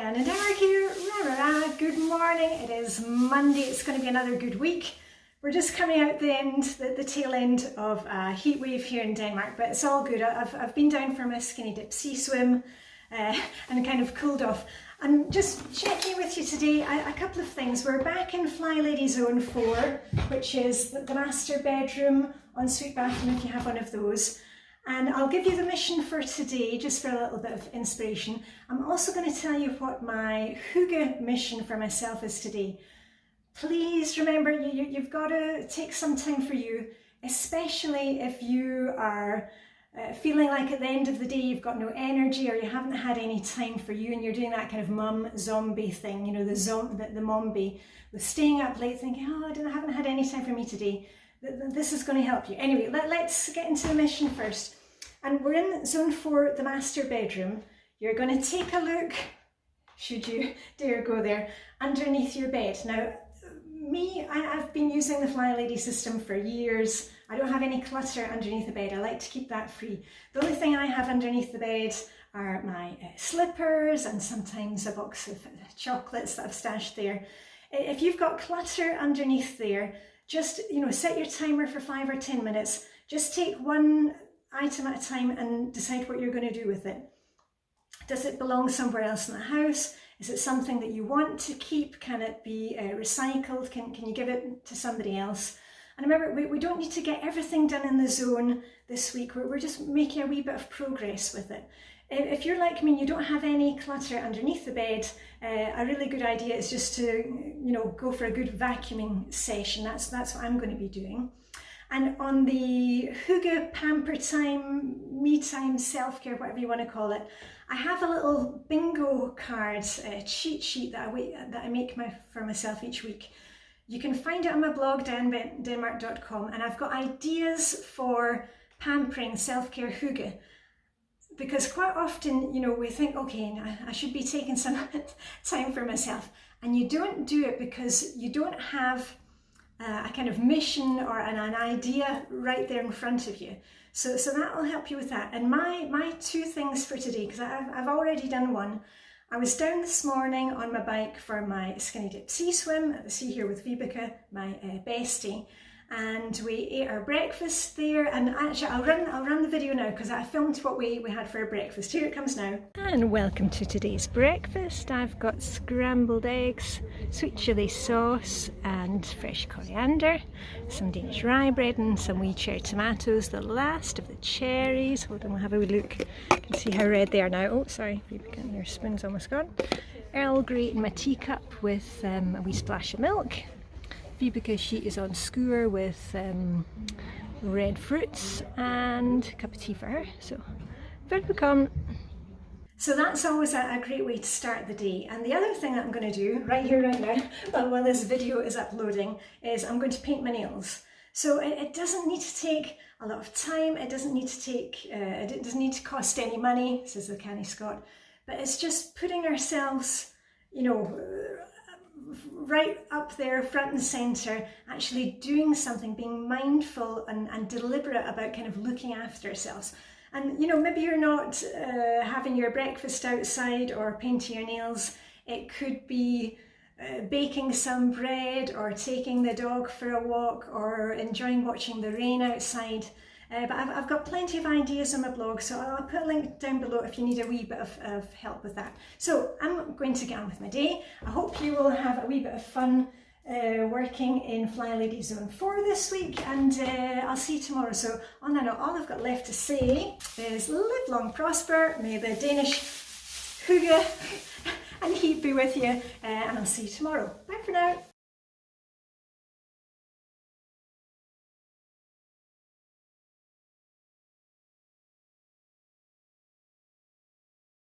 Diane and Eric here. Good morning. It is Monday. It's going to be another good week. We're just coming out the tail end of a heat wave here in Denmark, but it's all good. I've been down for my skinny dip sea swim and kind of cooled off. I'm just checking with you today a couple of things. We're back in Flylady Zone 4, which is the master bedroom, ensuite bathroom if you have one of those. And I'll give you the mission for today, just for a little bit of inspiration. I'm also going to tell you what my Hygge mission for myself is today. Please remember, you've got to take some time for you, especially if you are feeling like at the end of the day you've got no energy or you haven't had any time for you and you're doing that kind of mum zombie thing, you know, the mombie, with staying up late thinking, oh, I haven't had any time for me today. This is going to help you. Anyway, let's get into the mission first. And we're in zone 4, the master bedroom. You're going to take a look, should you dare go there, underneath your bed. Now, I've been using the Flylady system for years. I don't have any clutter underneath the bed. I like to keep that free. The only thing I have underneath the bed are my slippers and sometimes a box of chocolates that I've stashed there. If you've got clutter underneath there, just, you know, set your timer for 5 or 10 minutes. Just take one item at a time and decide what you're going to do with it. Does it belong somewhere else in the house? Is it something that you want to keep? Can it be recycled? Can you give it to somebody else? And remember, we don't need to get everything done in the zone this week. We're just making a wee bit of progress with it. If you're like me and you don't have any clutter underneath the bed, a really good idea is just to, you know, go for a good vacuuming session. That's what I'm going to be doing. And on the Hygge pamper time, me time, self-care, whatever you want to call it, I have a little bingo card cheat sheet that I make for myself each week. You can find it on my blog, dianedenmark.com, and I've got ideas for pampering self-care Hygge. Because quite often, you know, we think, okay, I should be taking some time for myself. And you don't do it because you don't have a kind of mission or an idea right there in front of you. So that will help you with that. And my 2 things for today, because I've already done one. I was down this morning on my bike for my skinny dip sea swim at the sea here with Vibeke, my bestie. And we ate our breakfast there, and actually I'll run the video now because I filmed what we had for our breakfast. Here it comes now. And welcome to today's breakfast. I've got scrambled eggs, sweet chilli sauce and fresh coriander, some Danish rye bread and some wee cherry tomatoes, the last of the cherries. Hold on, we'll have a wee look. You can see how red they are now. Oh, sorry, your spoon's almost gone. Earl Grey in my teacup with a wee splash of milk. Because she is on skewer with red fruits and a cup of tea for her. So, welcome. So that's always a great way to start the day. And the other thing that I'm going to do right here, right now, while this video is uploading, is I'm going to paint my nails. So it doesn't need to take a lot of time. It doesn't need to take. It doesn't need to cost any money, says the canny Scot. But it's just putting ourselves, you know, right up there front and centre, actually doing something, being mindful and deliberate about kind of looking after ourselves. And you know, maybe you're not having your breakfast outside or painting your nails. It could be baking some bread or taking the dog for a walk or enjoying watching the rain outside. But I've got plenty of ideas on my blog, so I'll put a link down below if you need a wee bit of help with that. So I'm going to get on with my day. I hope you will have a wee bit of fun working in Flylady Zone 4 this week, and I'll see you tomorrow. So on that note, all I've got left to say is live long, prosper, may the Danish Hygge and heat be with you, and I'll see you tomorrow. Bye for now.